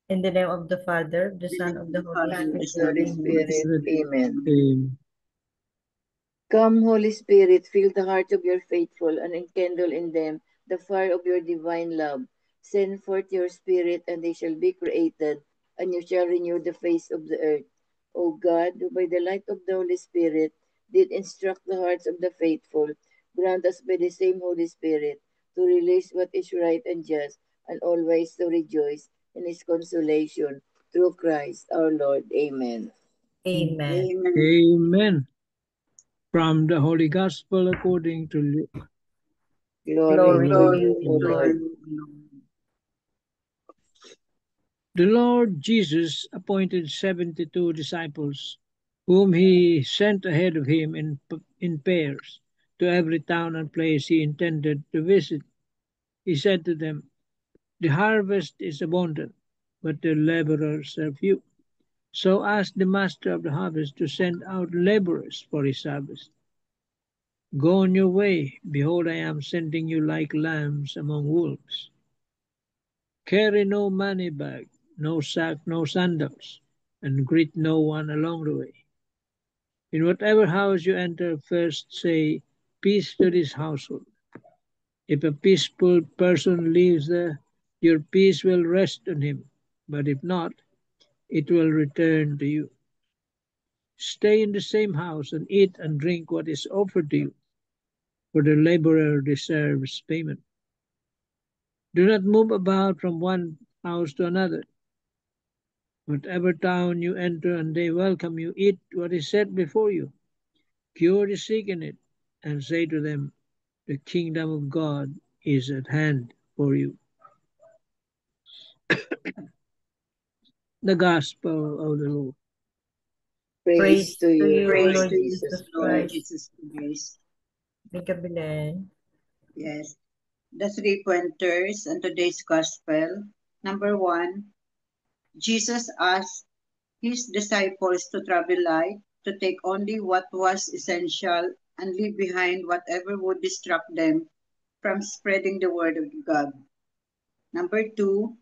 In the name of the Father, the In the Son, name of of the the Holy Father, and the the Spirit. Son, Holy and the Holy Amen. Spirit. Spirit. Amen. Amen. Come, Holy Spirit, fill the hearts of your faithful and enkindle in them the fire of your divine love. Send forth your Spirit, and they shall be created, and you shall renew the face of the earth. O God, who by the light of the Holy Spirit did instruct the hearts of the faithful, grant us by the same Holy Spirit to release what is right and just, and always to rejoice in his consolation. Through Christ our Lord. Amen. Amen. Amen. Amen. From the Holy Gospel according to Luke. Glory Glory to to Glory you, you, O to Lord. Lord. you, Lord. The Lord Jesus appointed 72 disciples, whom he sent ahead of him in pairs to every town and place he intended to visit. He said to them, "The harvest is abundant, but the laborers are few. So ask the master of the harvest to send out laborers for his harvest. Go on your way. Behold, I am sending you like lambs among wolves. Carry no money bag, no sack, no sandals, and greet no one along the way. In whatever house you enter, first say, 'Peace to this household.' If a peaceful person lives there, your peace will rest on him. But if not, it will return to you. Stay in the same house and eat and drink what is offered to you, for the laborer deserves payment. Do not move about from one house to another. Whatever town you enter and they welcome you, eat what is set before you. Cure the sick in it, and say to them, 'The kingdom of God is at hand for you.'" The Gospel of the Lord. Praise Praise to to you, you, Lord Praise Lord to you, Jesus Jesus Lord Christ. Christ. Jesus Christ. Bigabile. Yes. The three pointers on today's gospel. Number one, Jesus asked his disciples to travel light, to take only what was essential, and leave behind whatever would distract them from spreading the word of God. Number two,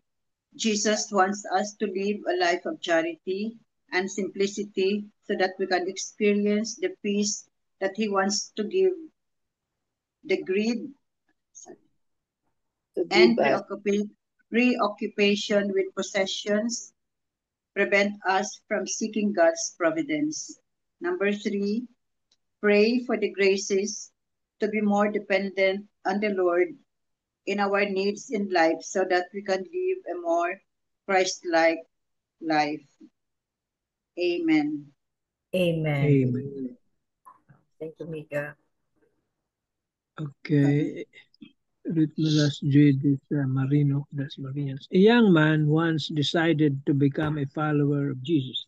Jesus wants us to live a life of charity and simplicity so that we can experience the peace that He wants to give. The greed To and give us preoccupation with possessions prevent us from seeking God's providence. Number three, pray for the graces to be more dependent on the Lord in our needs in life so that we can live a more Christ like life. Amen. Amen. Amen. Thank you, Mika. Okay. Ritmalas Judith Marino das Marinas. A young man once decided to become a follower of Jesus,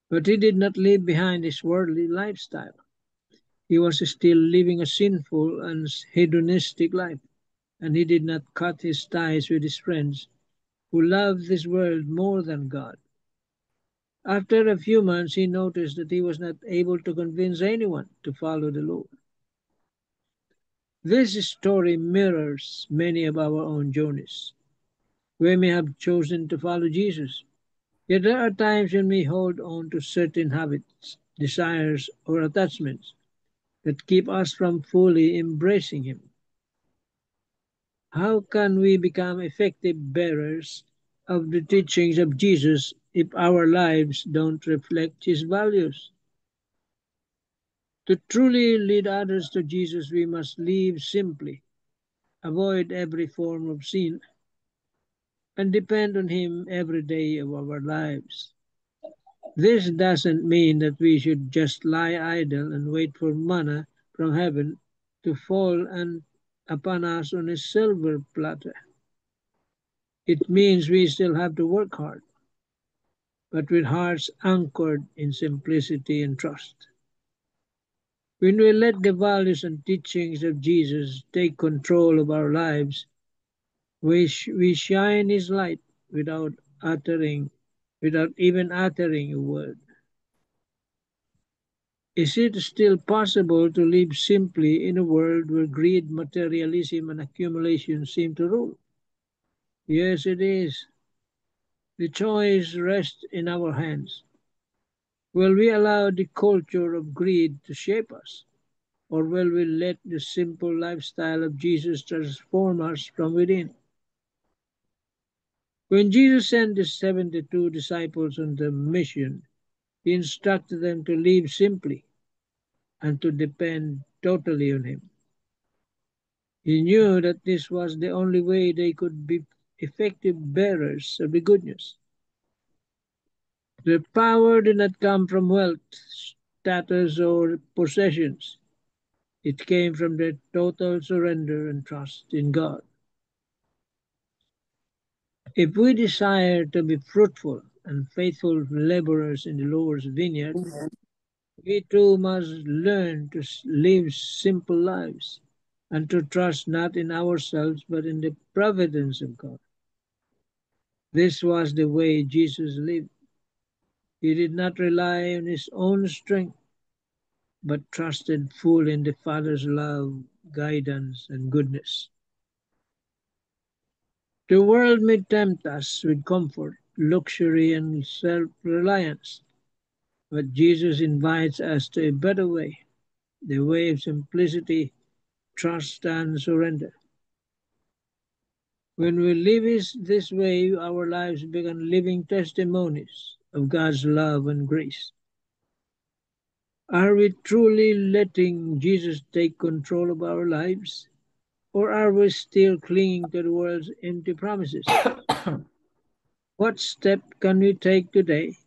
but he did not leave behind his worldly lifestyle. He was still living a sinful and hedonistic life, and he did not cut his ties with his friends who loved this world more than God. After a few months, he noticed that he was not able to convince anyone to follow the Lord. This story mirrors many of our own journeys. We may have chosen to follow Jesus, yet there are times when we hold on to certain habits, desires, or attachments that keep us from fully embracing Him. How can we become effective bearers of the teachings of Jesus if our lives don't reflect His values? To truly lead others to Jesus, we must live simply, avoid every form of sin, and depend on Him every day of our lives. This doesn't mean that we should just lie idle and wait for manna from heaven to fall upon us on a silver platter. It means we still have to work hard, but with hearts anchored in simplicity and trust. When we let the values and teachings of Jesus take control of our lives, we shine His light without uttering, without even uttering a word. Is it still possible to live simply in a world where greed, materialism, and accumulation seem to rule? Yes, it is. The choice rests in our hands. Will we allow the culture of greed to shape us? Or will we let the simple lifestyle of Jesus transform us from within? When Jesus sent the 72 disciples on the mission, he instructed them to live simply and to depend totally on him. He knew that this was the only way they could be effective bearers of the good news. Their power did not come from wealth, status, or possessions. It came from their total surrender and trust in God. If we desire to be fruitful and faithful laborers in the Lord's vineyard, we too must learn to live simple lives and to trust not in ourselves but in the providence of God. This was the way Jesus lived. He did not rely on his own strength, but trusted fully in the Father's love, guidance, and goodness. The world may tempt us with comfort, luxury, and self-reliance, but Jesus invites us to a better way, the way of simplicity, trust, and surrender. When we live this way, our lives become living testimonies of God's love and grace. Are we truly letting Jesus take control of our lives? Or are we still clinging to the world's empty promises? What step can we take today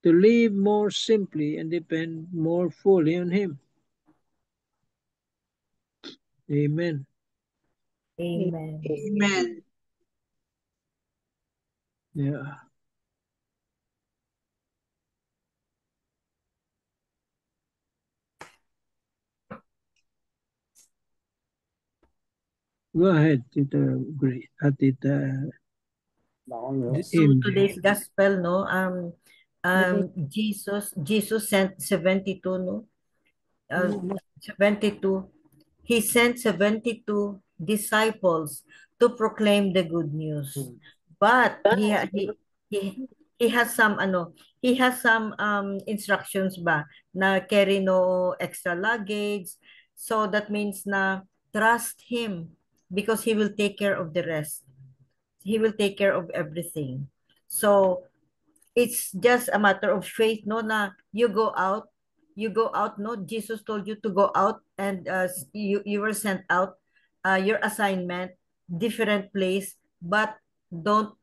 to live more simply and depend more fully on Him? Amen. Amen. Amen. Yeah. Go ahead, Tita Grace. Tita So MJ. today's gospel, no, Jesus sent 72, no, 72. He sent 72 disciples to proclaim the good news. But he has some he has some instructions ba na carry no extra luggage. So that means na trust him because he will take care of the rest. He will take care of everything. So it's just a matter of faith, no, na you go out, no, Jesus told you to go out, and you were sent out, your assignment, different place, but don't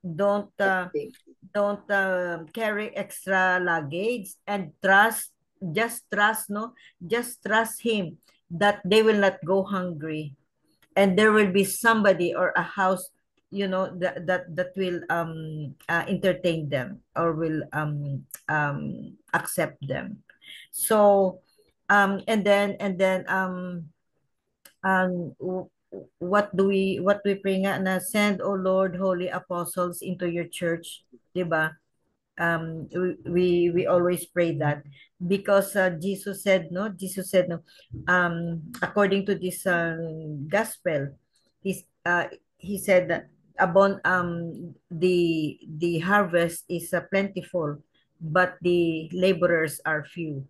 carry extra luggage, and just trust, no, just trust him that they will not go hungry, and there will be somebody or a house, that will entertain them or will accept them. So what we pray nga na, send, O Lord, holy apostles into your church, 'di ba? We always pray that because Jesus said, no, according to this gospel, he said that the harvest is plentiful, but the laborers are few.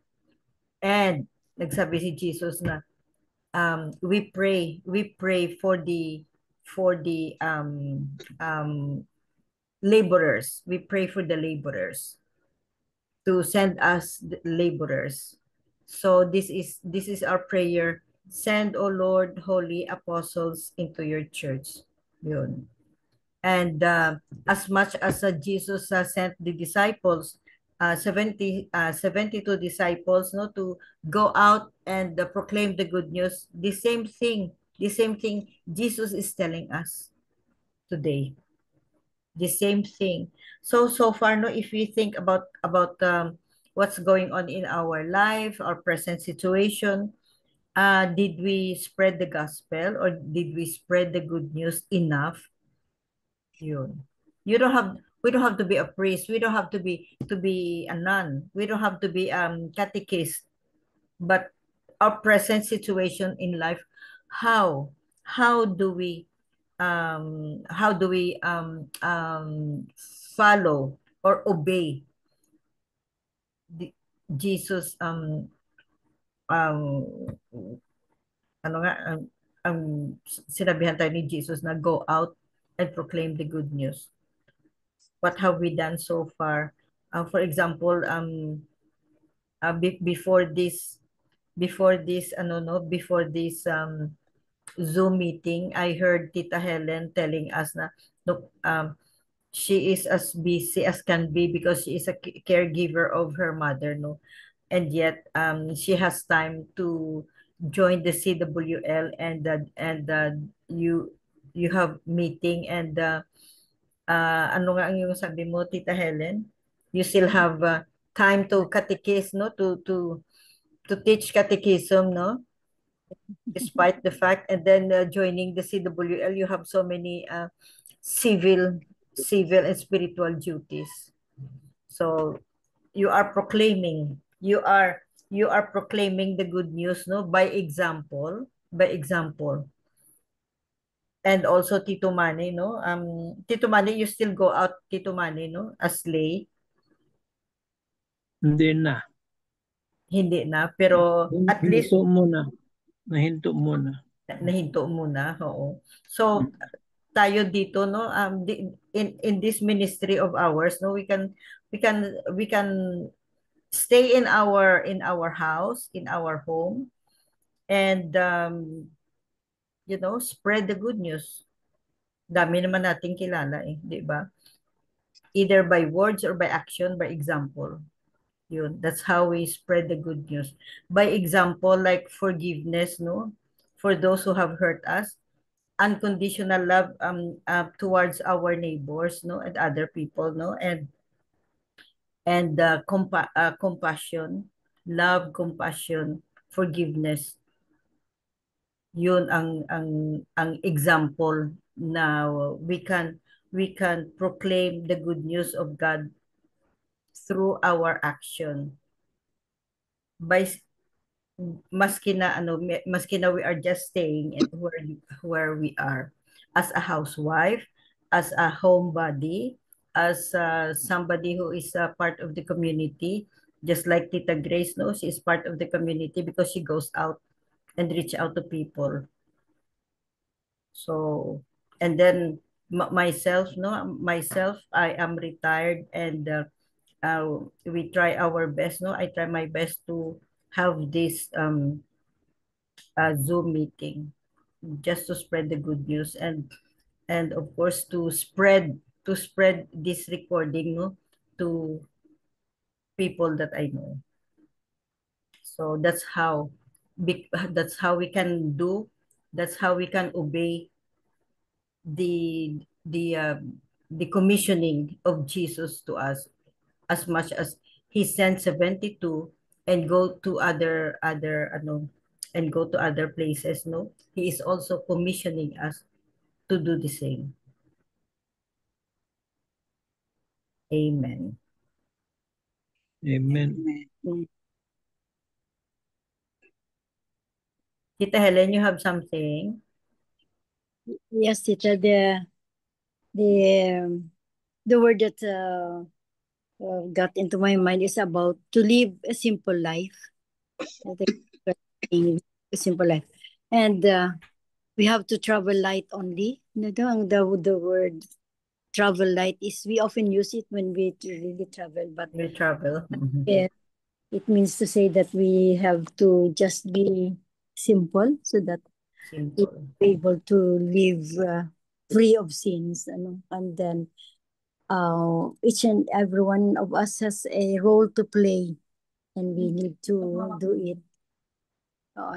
And nagsabi si Jesus na, we pray for the laborers. We pray for the laborers to send us the laborers. So this is our prayer. Send, O Lord, holy apostles into your church. Yun. And as much as Jesus sent the disciples, 72 disciples, no, to go out and proclaim the good news, the same thing Jesus is telling us today. The same thing. So far, no, if we think about what's going on in our life, our present situation, did we spread the gospel, or did we spread the good news enough? Yun. We don't have to be a priest. We don't have to be a nun. We don't have to be catechist. But our present situation in life, how how do we how do we follow or obey the, Jesus um ano nga ang sinabihan tayo ni Jesus na go out and proclaim the good news. What have we done so far? For example, before this ano no before this Zoom meeting, I heard Tita Helen telling us na look, she is as busy as can be because she is a caregiver of her mother, no, and yet she has time to join the CWL, and you have meeting, and ano nga ang yung sabi mo, Tita Helen, you still have time to catechise, no, to teach catechism, no, despite the fact, and then joining the CWL, you have so many civil and spiritual duties. So you are proclaiming, you are proclaiming the good news, no, by example, and also Tito Manny, no, Tito Manny, you still go out, Tito Manny, no, as lay? Hindi na. Hindi na, pero at least Nahinto muna. nahinto muna, oo. So tayo dito, no, in this ministry of ours, no, we can stay in our house, in our home, and spread the good news. Dami naman nating kilala eh, di ba? Either by words or by action, by example. Yun, that's how we spread the good news. By example, like forgiveness, no? For those who have hurt us, unconditional love towards our neighbors, no, and other people, no, and compassion, love, compassion, forgiveness. Yun ang example na we can proclaim the good news of God through our action. By maski na we are just staying at where we are, as a housewife, as a homebody, as somebody who is a part of the community, just like Tita Grace, no, she is part of the community because she goes out and reach out to people. So, and then myself, I am retired, and we try our best, no, I try my best to have this Zoom meeting just to spread the good news, and of course to spread this recording, no, to people that I know. So that's how we can do, that's how we can obey the the uh, the commissioning of Jesus to us, as much as he sent 72 and go to other places, no, he is also commissioning us to do the same. Amen. Amen. Tita Helen, you have something? Yes, Tita, the word that got into my mind is about to live a simple life. I think a simple life, and we have to travel light only. The word travel light is, we often use it when we really travel, but We travel. it means to say that we have to just be simple, so that Simple. we're able to live free of sins, and then each and every one of us has a role to play, and we need to do it.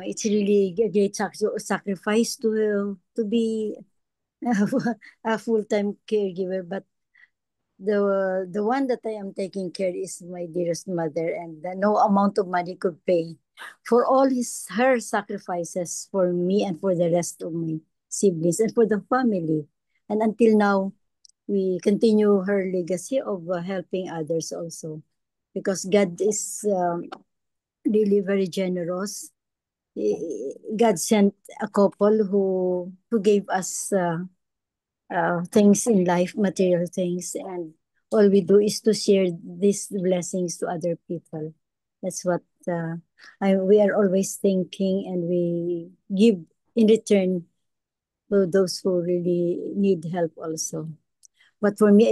It's really a great sacrifice to be a full-time caregiver, but the one that I am taking care is my dearest mother, and no amount of money could pay for all her sacrifices for me and for the rest of my siblings and for the family. And until now, we continue her legacy of helping others also, because God is really very generous. God sent a couple who gave us things in life, material things, and all we do is to share these blessings to other people. That's what we are always thinking, and we give in return to those who really need help also. But for me,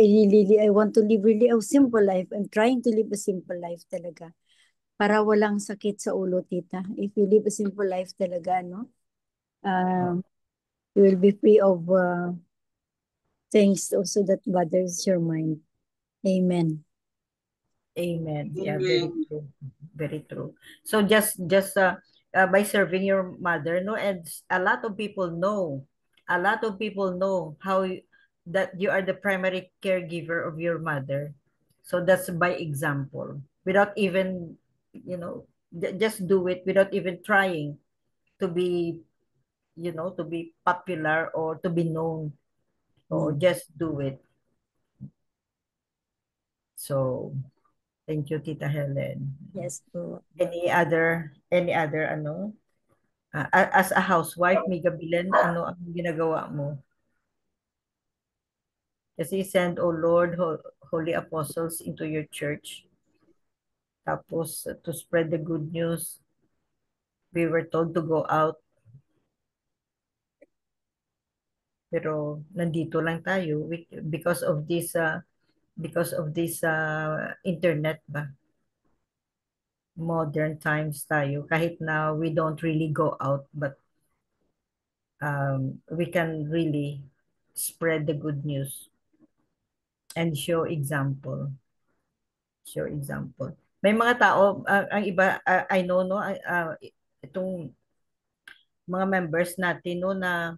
I want to live really a simple life. I'm trying to live a simple life talaga. Para walang sakit sa ulo, tita. If you live a simple life talaga, no? You will be free of things also that bothers your mind. Amen. Amen. Yeah, Amen. very true. Very true. So just by serving your mother, no, and a lot of people know that you are the primary caregiver of your mother. So that's by example, without even, just do it without even trying to be, to be popular or to be known, or just do it. So thank you, Tita Helen. Yes po. Any other ano? As a housewife, may gabilan, ano ang ginagawa mo? Kasi send, O Lord, holy apostles into your church. Tapos, to spread the good news, we were told to go out. Pero nandito lang tayo because of this internet ba? Modern times tayo. Kahit na we don't really go out, but we can really spread the good news and show example. Show example. May mga tao, ang iba, I know, no, itong mga members natin, no, na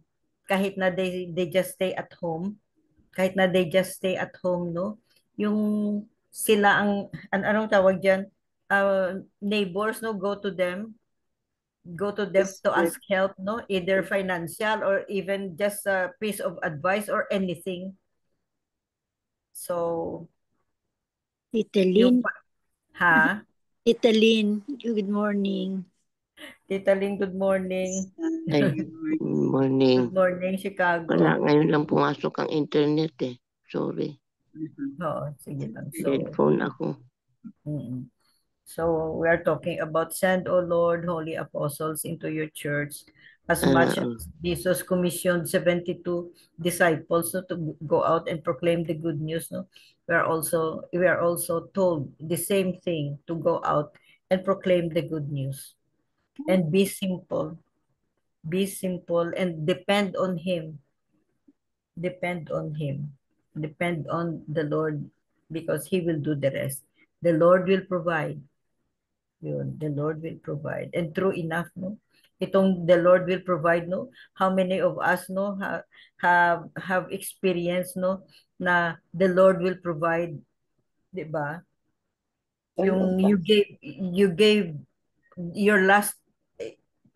kahit na they just stay at home, no, yung sila anong tawag diyan, neighbors, no, go to them to ask help, no, either financial or even just a piece of advice or anything. So, Tita yung Lynn. ha? Tita Lynn, good morning. Tita Ling, good morning. Ay, good morning. Good morning, Chicago. Wala, ngayon lang pumasok ang internet eh. Sorry. Oo, sige lang. Headphone ako. So, we are talking about send, O Lord, holy apostles into your church, as much as Jesus commissioned 72 disciples, no, to go out and proclaim the good news. No? We are also told the same thing, to go out and proclaim the good news. And be simple. Be simple and depend on Him. Depend on Him. Depend on the Lord, because He will do the rest. The Lord will provide. Yun, the Lord will provide. And true enough, no? Itong the Lord will provide, no? How many of us, no, have experienced, no, na the Lord will provide, 'di ba? Yung you gave your last,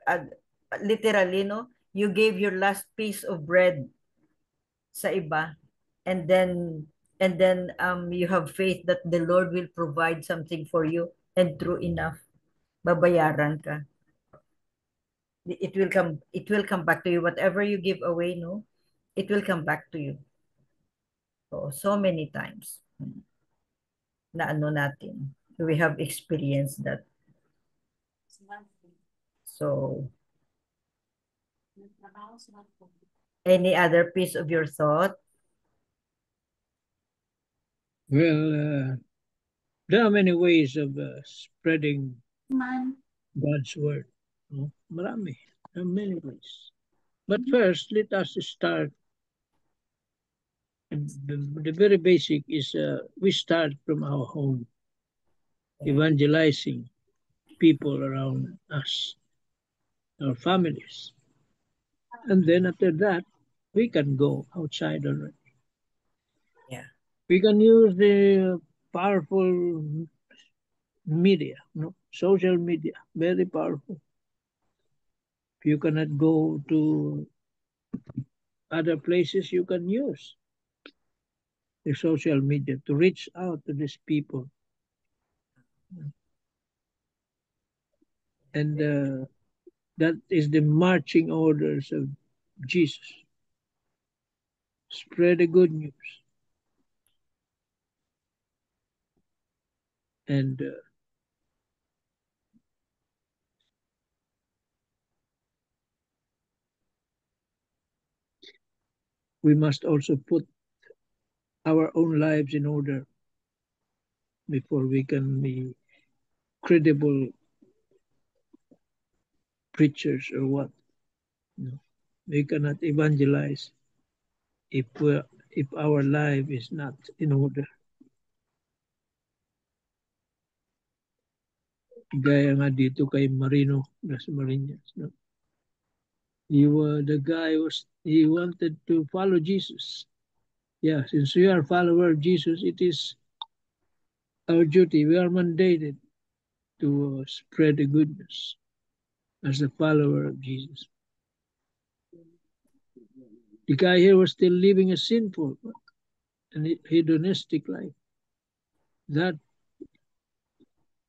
uh, literally, no? You gave your last piece of bread sa iba, and then you have faith that the Lord will provide something for you, and true enough, babayaran ka. It will come back to you. Whatever you give away, no, it will come back to you. So many times na ano natin, we have experienced that. So, any other piece of your thought? Well, there are many ways of spreading God's word. No? Marami. There are many ways. But first, let us start. The very basic is we start from our home, evangelizing people around us, our families. And then after that, we can go outside already. Yeah. We can use the powerful media, no? Social media, very powerful. If you cannot go to other places, you can use the social media to reach out to these people. And that is the marching orders of Jesus. spread the good news. And we must also put our own lives in order before we can be credible preachers or what. No. We cannot evangelize if our life is not in order. Gaya nga dito kay Marino Dasmariñas. No? The guy he wanted to follow Jesus. Yeah, since we are follower of Jesus, it is our duty. We are mandated to spread the goodness as a follower of Jesus. The guy here was still living a sinful and hedonistic life. That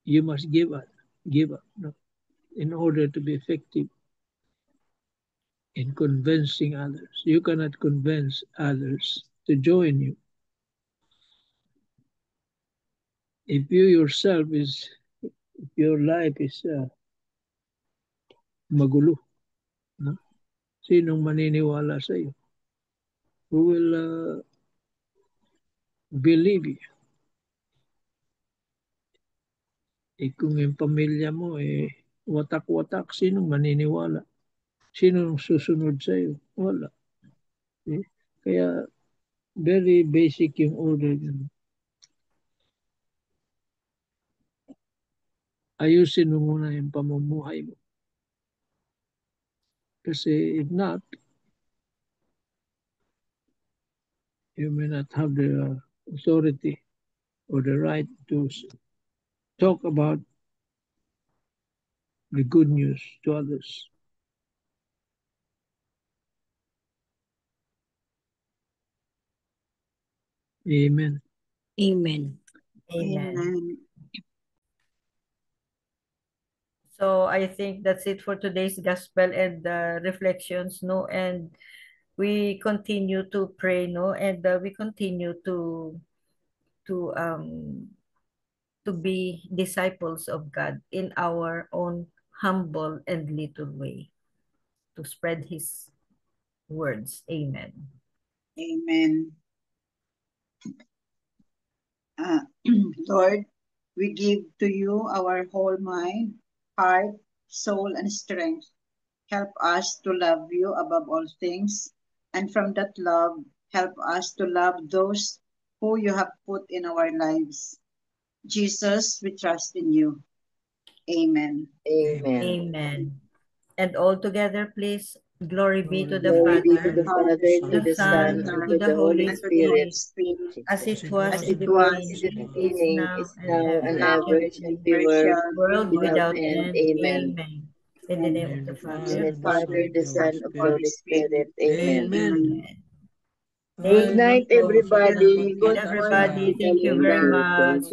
you must give up, no? In order to be effective in convincing others. You cannot convince others to join you. If you yourself if your life is magulo, no? Sinong maniniwala sa iyo? Who will believe you? Kung yung pamilya mo watak-watak, sinong maniniwala? Sinong susunod sa iyo? Wala. Kaya very basic yung order yun. Ayusin mo muna yung pamumuhay mo. Kasi if not, you may not have the authority or the right to talk about the good news to others. Amen. Amen. Amen. So I think that's it for today's gospel and reflections, no? And we continue to pray, no? And we continue to be disciples of God in our own humble and little way to spread His words. Amen. Amen. Lord, we give to you our whole mind, heart, soul, and strength. Help us to love you above all things, and from that love, help us to love those who you have put in our lives. Jesus, we trust in you. Amen. Amen. Amen. And all together, please, glory be to the Glory be to Father, the Father, to the Son, and to the Holy Spirit, as it was as in it the was in the beginning, beginning, is now, and ever ever shall be, world without without end. end. Amen. Amen. In the name of the In Father, the Father, the Son, of the Holy Spirit. Amen. Amen. Good night, everybody. Good night, everybody. Thank you very much.